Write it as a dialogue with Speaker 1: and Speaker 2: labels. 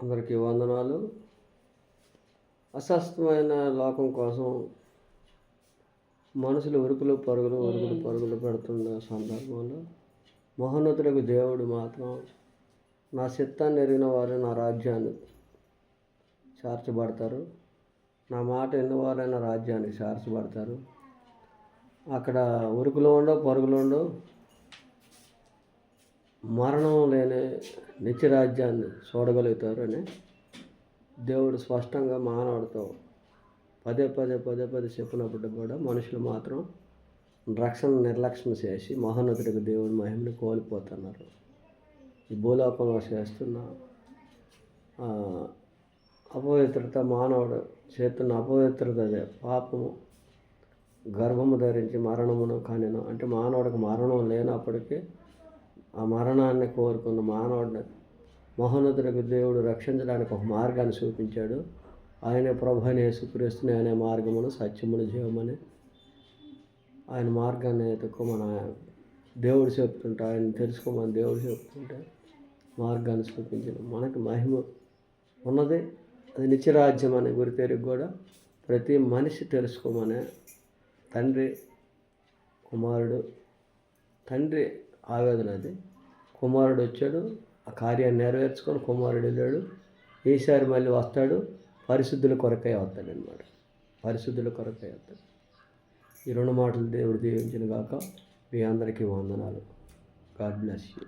Speaker 1: అందరికీ వందనాలు. అస్వస్థమైన లోకం కోసం మనుషులు ఉరుకులు పరుగులు పెడుతున్న సందర్భంలో మహోన్నతులకు దేవుడు మాత్రం నా చిత్తాన్ని ఎరిగిన వారు నా రాజ్యాన్ని చేర్చబడతారు, నా మాట ఎన్నవారైన రాజ్యానికి చేర్చబడతారు. అక్కడ ఉరుకులు ఉండవు, పరుగులు ఉండవు, మరణం లేని నిత్యరాజ్యాన్ని చూడగలుగుతారు అని దేవుడు స్పష్టంగా మానవుడితో పదే చెప్పినప్పుడు కూడా మనుషులు మాత్రం రక్షణ నిర్లక్ష్యం చేసి మహోన్నతుడికి దేవుడి మహిమని కోల్పోతున్నారు. ఈ భూలోకంలో చేస్తున్న అపవిత్రత, మానవుడు చేస్తున్న అపవిత్రత అదే పాపము. గర్భము ధరించి మరణమును కనెను అంటే మానవుడికి మరణం లేనప్పటికీ ఆ మరణాన్ని కోరుకున్న మానవుడిని మహోన్నతుడికి దేవుడు రక్షించడానికి ఒక మార్గాన్ని చూపించాడు. ఆయనే ప్రభు అయిన యేసుక్రీస్తుని, అనే మార్గమును, సత్యమును, జీవమని ఆయన మార్గాన్ని ఎత్తుకోమని దేవుడు చెప్తుంటే, ఆయన తెలుసుకోమని దేవుడు చెప్తుంటే మార్గాన్ని చూపించిన మనకి మహిమ ఉన్నది. అది నిత్యరాజ్యం అనే గురితెరిగి కూడా ప్రతి మనిషి తెలుసుకోమనే తండ్రి కుమారుడు, తండ్రి ఆవేదన అది. కుమారుడు వచ్చాడు, ఆ కార్యాన్ని నెరవేర్చుకొని కుమారుడు వెళ్ళాడు. ఈసారి మళ్ళీ వస్తాడు, పరిశుద్ధుల కొరకై వస్తాడనమాట. పరిశుద్ధుల కొరకై వస్తాడు. ఈ రెండు మాటలు దేవుడు దీవించిన గాక. మీ అందరికీ వందనాలు. God bless you.